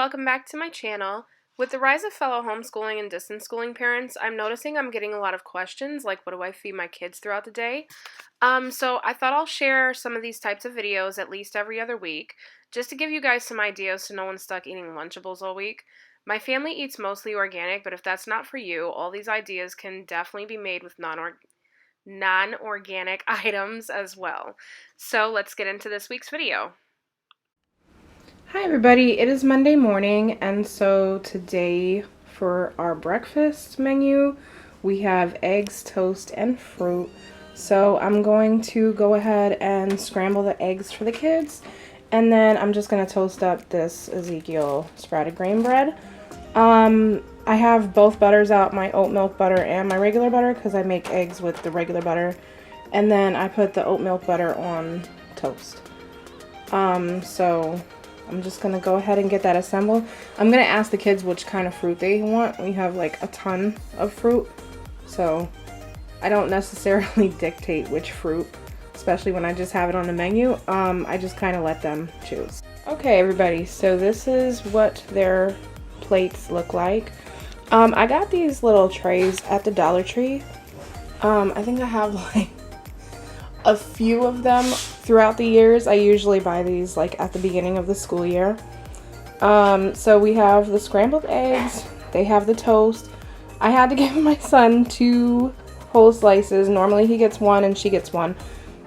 welcome back to my channel. With the rise of fellow homeschooling and distance schooling parents, I'm noticing I'm getting a lot of questions like what do I feed my kids throughout the day? So I thought I'll share some of these types of videos at least every other week, just to give you guys some ideas so no one's stuck eating Lunchables all week. My family eats mostly organic, but if that's not for you, all these ideas can definitely be made with non-organic items as well. So let's get into this week's video. Hi everybody, it is Monday morning, and so today for our breakfast menu we have eggs, toast, and fruit. So I'm going to go ahead and scramble the eggs for the kids, and then I'm just going to toast up this Ezekiel sprouted grain bread. I have both butters out, my oat milk butter and my regular butter, because I make eggs with the regular butter, and then I put the oat milk butter on toast. So I'm just going to go ahead and get that assembled. I'm going to ask the kids which kind of fruit they want. We have like a ton of fruit, so I don't necessarily dictate which fruit, especially when I just have it on the menu. I just kind of let them choose. Okay everybody, so this is what their plates look like. I got these little trays at the Dollar Tree. I think I have like a few of them throughout the years. I usually buy these like at the beginning of the school year. So we have the scrambled eggs, they have the toast. I had to give my son 2 whole slices. Normally he gets 1 and she gets 1,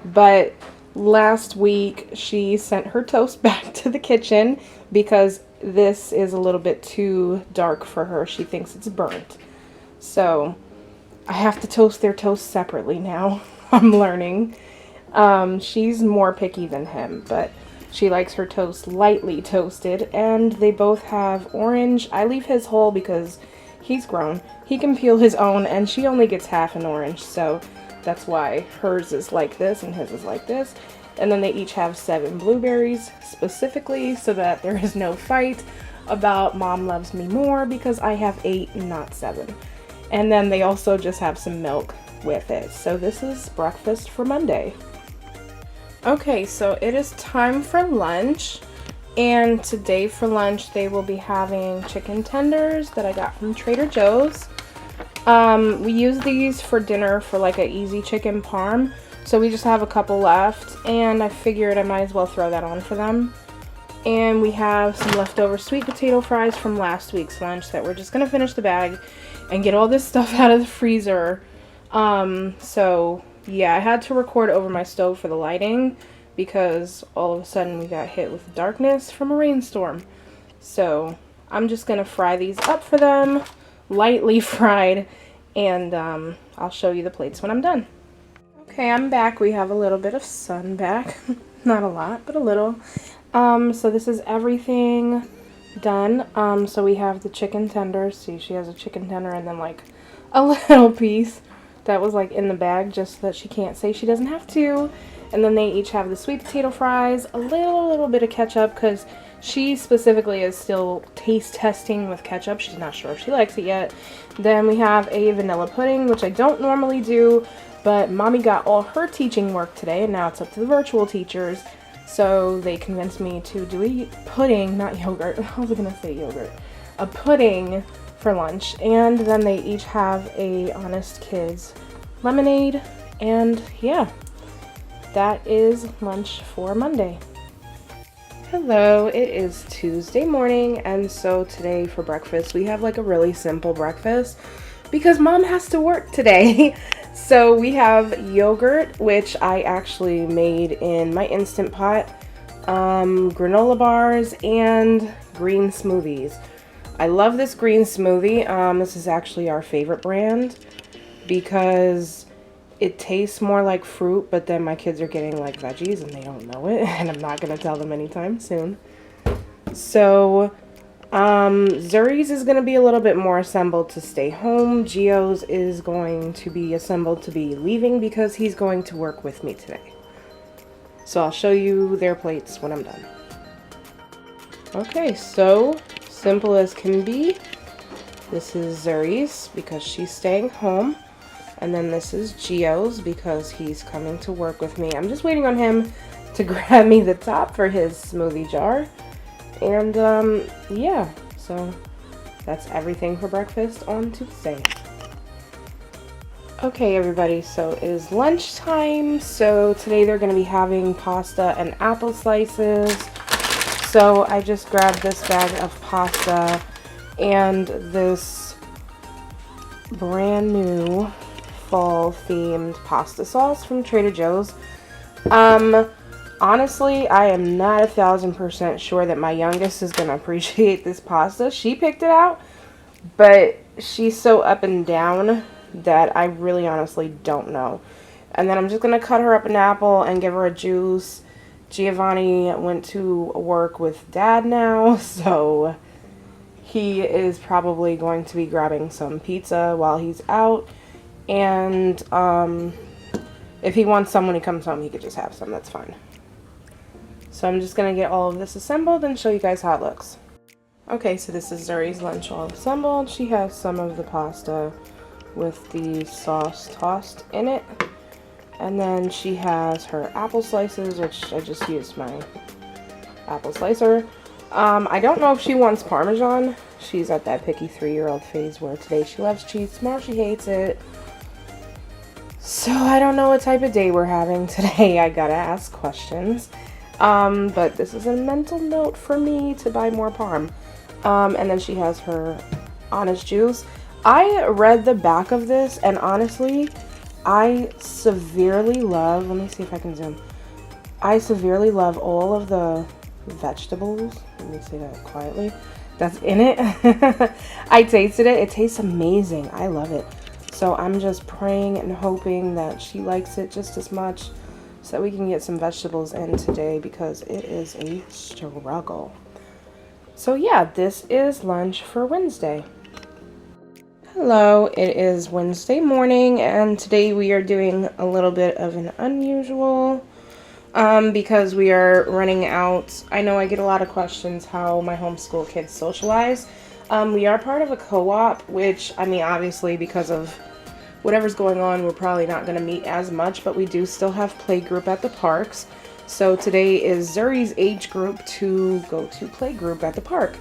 but last week she sent her toast back to the kitchen because this is a little bit too dark for her. She thinks it's burnt. So I have to toast their toast separately now. I'm learning. She's more picky than him, but she likes her toast lightly toasted, and they both have orange. I leave his whole because he's grown. He can peel his own, and she only gets half an orange, so that's why hers is like this and his is like this. And then they each have 7 blueberries specifically so that there is no fight about mom loves me more because I have 8 and not 7. And then they also just have some milk with it. So this is breakfast for Monday. Okay, so it is time for lunch, and today for lunch they will be having chicken tenders that I got from Trader Joe's. We use these for dinner for like a easy chicken parm, so we just have a couple left, and I figured I might as well throw that on for them. And we have some leftover sweet potato fries from last week's lunch that we're just gonna finish the bag and get all this stuff out of the freezer. So yeah, I had to record over my stove for the lighting because all of a sudden we got hit with darkness from a rainstorm. So I'm just gonna fry these up for them, lightly fried, and I'll show you the plates when I'm done. Okay, I'm back. We have a little bit of sun back. Not a lot, but a little. So this is everything done. So we have the chicken tenders. See, she has a chicken tender and then like a little piece that was like in the bag just so that she can't say she doesn't have to. And then they each have the sweet potato fries, a little bit of ketchup because she specifically is still taste testing with ketchup. She's not sure if she likes it yet. Then we have a vanilla pudding, which I don't normally do, but mommy got all her teaching work today and now it's up to the virtual teachers. So they convinced me to do a pudding, not yogurt. I was gonna say yogurt. A pudding for lunch, and then they each have a Honest Kids lemonade, and yeah, that is lunch for Monday. Hello, it is Tuesday morning, and so today for breakfast we have like a really simple breakfast because mom has to work today. So we have yogurt, which I actually made in my Instant Pot, granola bars, and green smoothies. I love this green smoothie. This is actually our favorite brand because it tastes more like fruit, but then my kids are getting like veggies and they don't know it, and I'm not going to tell them anytime soon. So Zuri's is going to be a little bit more assembled to stay home. Gio's is going to be assembled to be leaving because he's going to work with me today. So I'll show you their plates when I'm done. Okay, so simple as can be. This is Zuri's because she's staying home. And then this is Gio's because he's coming to work with me. I'm just waiting on him to grab me the top for his smoothie jar. And yeah, so that's everything for breakfast on Tuesday. Okay everybody, so it is lunchtime. So today they're going to be having pasta and apple slices. So I just grabbed this bag of pasta and this brand new fall themed pasta sauce from Trader Joe's. Honestly, I am not 1000% sure that my youngest is going to appreciate this pasta. She picked it out, but she's so up and down that I really honestly don't know. And then I'm just going to cut her up an apple and give her a juice. Giovanni went to work with Dad now, so he is probably going to be grabbing some pizza while he's out. And if he wants some when he comes home, he could just have some. That's fine. So I'm just going to get all of this assembled and show you guys how it looks. Okay, so this is Zuri's lunch all assembled. She has some of the pasta with the sauce tossed in it. And then she has her apple slices, which I just used my apple slicer. I don't know if she wants Parmesan. She's at that picky 3-year-old phase where today she loves cheese, tomorrow she hates it. So I don't know what type of day we're having today. I gotta ask questions. But this is a mental note for me to buy more parm. And then she has her Honest juice. I read the back of this, and honestly, I severely love, let me see if I can zoom. I severely love all of the vegetables, let me say that quietly, that's in it. I tasted it. It tastes amazing. I love it. So I'm just praying and hoping that she likes it just as much so that we can get some vegetables in today, because it is a struggle. So yeah, this is lunch for Wednesday. Hello, it is Wednesday morning, and today we are doing a little bit of an unusual because we are running out. I know I get a lot of questions how my homeschool kids socialize. We are part of a co-op, which, I mean, obviously because of whatever's going on, we're probably not going to meet as much, but we do still have playgroup at the parks. So today is Zuri's age group to go to playgroup at the park.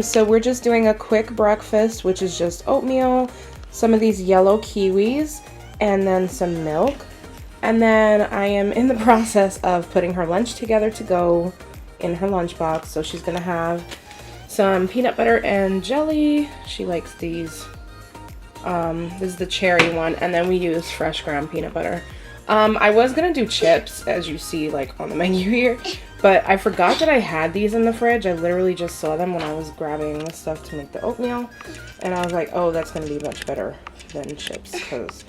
So we're just doing a quick breakfast, which is just oatmeal, some of these yellow kiwis, and then some milk. And then I am in the process of putting her lunch together to go in her lunchbox. So she's going to have some peanut butter and jelly. She likes these. This is the cherry one, and then we use fresh ground peanut butter. I was gonna do chips, as you see like on the menu here, but I forgot that I had these in the fridge. I literally just saw them when I was grabbing the stuff to make the oatmeal, and I was like, oh, that's gonna be much better than chips, because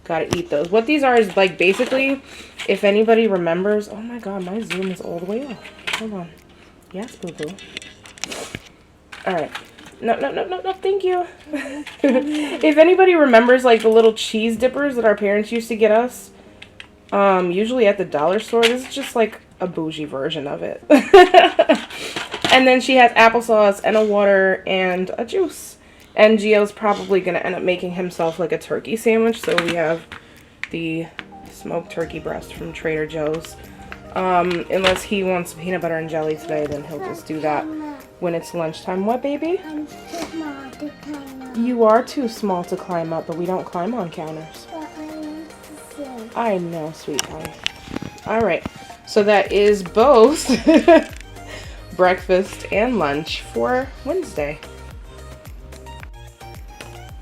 gotta eat those. What these are is like basically, if anybody remembers, oh my god, my zoom is all the way off. Hold on. Yes, boo-boo. Alright. No, thank you. If anybody remembers like the little cheese dippers that our parents used to get us, usually at the dollar store, this is just like a bougie version of it. And then she has applesauce and a water and a juice. And Gio's probably going to end up making himself like a turkey sandwich. So we have the smoked turkey breast from Trader Joe's. Unless he wants peanut butter and jelly today, then he'll just do that when it's lunchtime. What, baby? I'm too small to climb up. You are too small to climb up, but we don't climb on counters. But I want to see. I know, sweet pie. Alright, so that is both breakfast and lunch for Wednesday.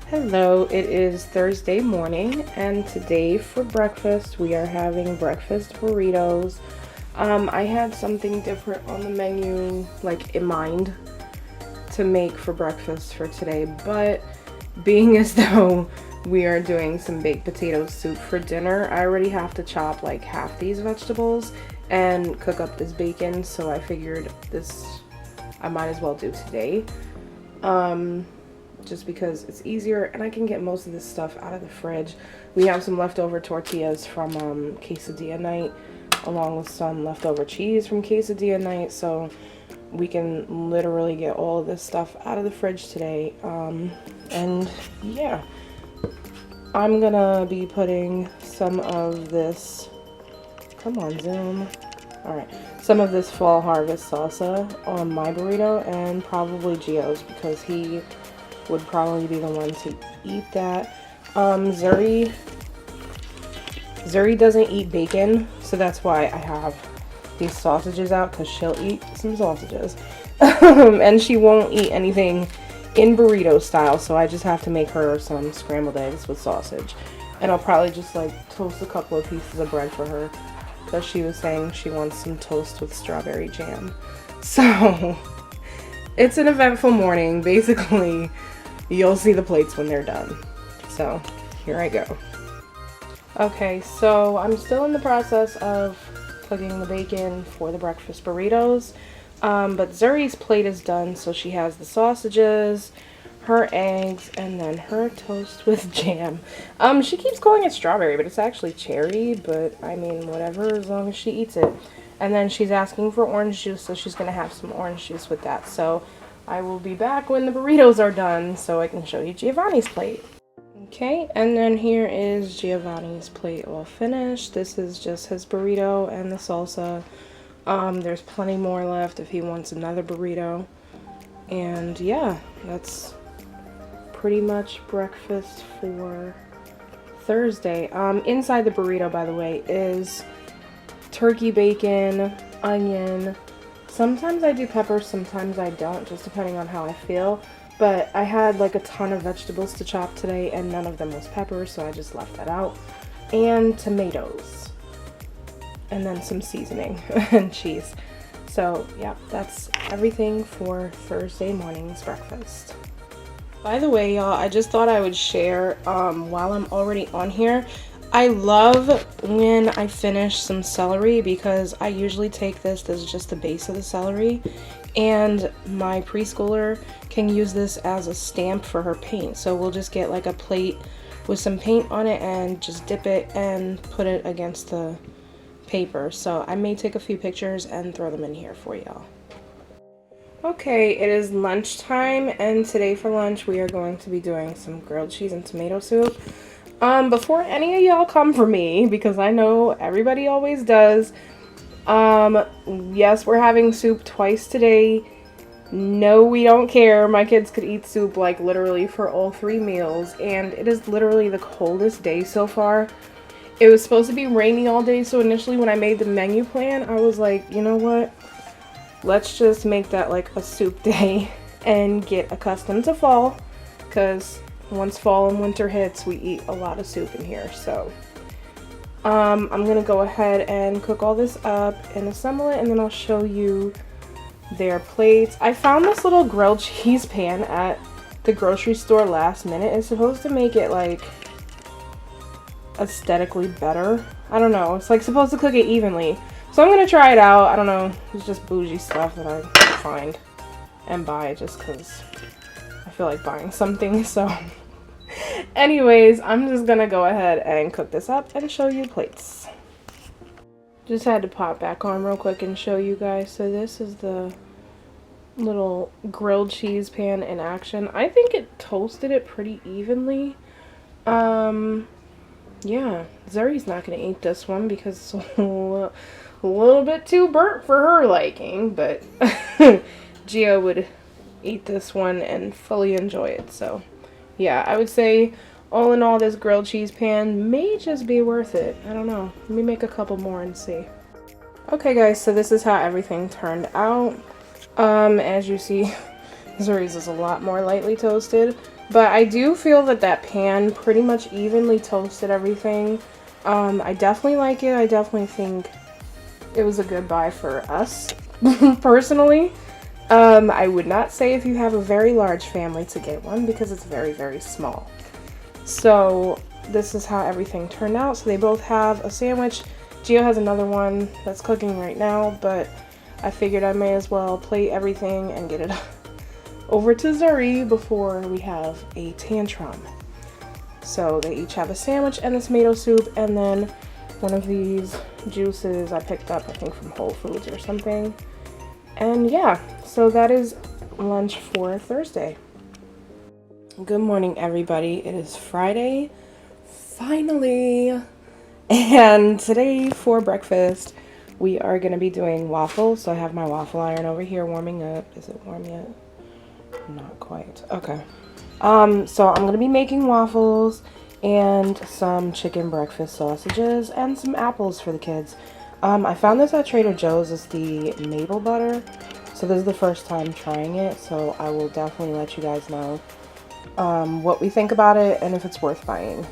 Hello, it is Thursday morning, and today for breakfast we are having breakfast burritos. I had something different on the menu, like in mind, to make for breakfast for today, but being as though we are doing some baked potato soup for dinner, I already have to chop like half these vegetables and cook up this bacon, so I figured this I might as well do today. Just because it's easier and I can get most of this stuff out of the fridge. We have some leftover tortillas from quesadilla night, along with some leftover cheese from quesadilla night, so we can literally get all of this stuff out of the fridge today. And yeah, I'm gonna be putting some of this, come on Zoom, Alright, some of this fall harvest salsa on my burrito and probably Gio's because he would probably be the one to eat that. Zuri doesn't eat bacon, so that's why I have these sausages out, because she'll eat some sausages. And she won't eat anything in burrito style, so I just have to make her some scrambled eggs with sausage. And I'll probably just like toast a couple of pieces of bread for her, because she was saying she wants some toast with strawberry jam. So it's an eventful morning. Basically, you'll see the plates when they're done. So here I go. Okay, so I'm still in the process of cooking the bacon for the breakfast burritos. But Zuri's plate is done, so she has the sausages, her eggs, and then her toast with jam. She keeps calling it strawberry, but it's actually cherry, but I mean, whatever, as long as she eats it. And then she's asking for orange juice, so she's going to have some orange juice with that. So I will be back when the burritos are done, so I can show you Giovanni's plate. Okay, and then here is Giovanni's plate all finished. This is just his burrito and the salsa. There's plenty more left if he wants another burrito. And yeah, that's pretty much breakfast for Thursday. Inside the burrito, by the way, is turkey bacon, onion. Sometimes I do pepper, sometimes I don't, just depending on how I feel. But I had like a ton of vegetables to chop today and none of them was pepper, so I just left that out. And tomatoes. And then some seasoning and cheese. So yeah, that's everything for Thursday morning's breakfast. By the way, y'all, I just thought I would share while I'm already on here. I love when I finish some celery because I usually take this is just the base of the celery, and my preschooler can use this as a stamp for her paint. So we'll just get like a plate with some paint on it and just dip it and put it against the paper. So I may take a few pictures and throw them in here for y'all. Okay, it is lunchtime, and today for lunch we are going to be doing some grilled cheese and tomato soup. Before any of y'all come for me, because I know everybody always does, yes, we're having soup twice today. No, we don't care. My kids could eat soup like literally for all 3 meals, and it is literally the coldest day so far. It was supposed to be rainy all day, so initially when I made the menu plan, I was like, you know what? Let's just make that like a soup day and get accustomed to fall, because once fall and winter hits, we eat a lot of soup in here. So I'm gonna go ahead and cook all this up and assemble it, and then I'll show you their plates. I found this little grilled cheese pan at the grocery store last minute. It's supposed to make it like aesthetically better. I don't know. It's like supposed to cook it evenly. So I'm gonna try it out. I don't know. It's just bougie stuff that I find and buy just because I feel like buying something. So anyways, I'm just gonna go ahead and cook this up and show you plates. Just had to pop back on real quick and show you guys. So this is the little grilled cheese pan in action. I think it toasted it pretty evenly. Yeah, Zuri's not gonna eat this one because it's a little bit too burnt for her liking, but Gio would eat this one and fully enjoy it. So yeah, I would say all in all, this grilled cheese pan may just be worth it. I don't know. Let me make a couple more and see. Okay guys, so this is how everything turned out. As you see, Zuri's is a lot more lightly toasted, but I do feel that that pan pretty much evenly toasted everything. I definitely like it. I definitely think it was a good buy for us, personally. I would not say if you have a very large family to get one because it's very, very small. So this is how everything turned out. So they both have a sandwich. Gio has another one that's cooking right now, but I figured I may as well plate everything and get it over to Zuri before we have a tantrum. So they each have a sandwich and a tomato soup, and then one of these juices I picked up, I think from Whole Foods or something. And yeah, so that is lunch for Thursday. Good morning, everybody. It is Friday, finally. And today for breakfast, We are going to be doing waffles. So I have my waffle iron over here warming up. Is it warm yet? Not quite. Okay. So I'm going to be making waffles and some chicken breakfast sausages and some apples for the kids. I found this at Trader Joe's. It's the maple butter. So this is the first time trying it. So I will definitely let you guys know what we think about it and if it's worth buying.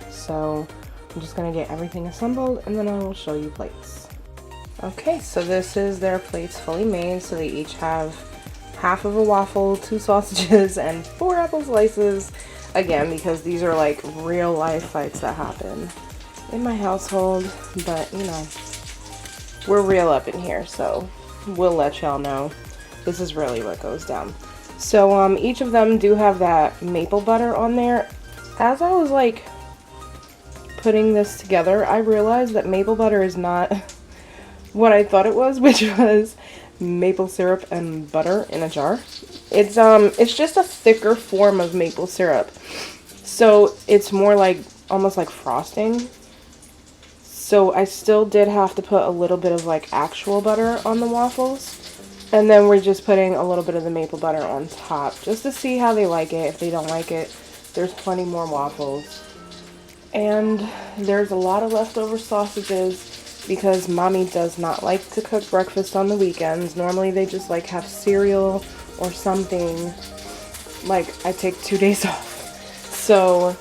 So I'm just going to get everything assembled and then I will show you plates. Okay, so this is their plates fully made. So they each have half of a waffle, 2 sausages, and 4 apple slices. Again, because these are like real life fights that happen in my household. But, you know, we're real up in here, so we'll let y'all know. This is really what goes down. So each of them do have that maple butter on there. As I was like putting this together, I realized that maple butter is not what I thought it was, which was maple syrup and butter in a jar. It's just a thicker form of maple syrup. So it's more like almost like frosting. So I still did have to put a little bit of like actual butter on the waffles. And then we're just putting a little bit of the maple butter on top just to see how they like it. If they don't like it, there's plenty more waffles. And there's a lot of leftover sausages because mommy does not like to cook breakfast on the weekends. Normally they just like have cereal or something. Like I take 2 days off. So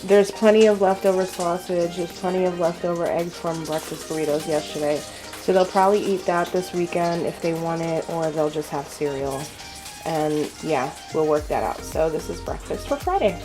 there's plenty of leftover sausage. There's plenty of leftover eggs from breakfast burritos yesterday. So they'll probably eat that this weekend if they want it, or they'll just have cereal. And yeah, we'll work that out. So this is breakfast for Friday.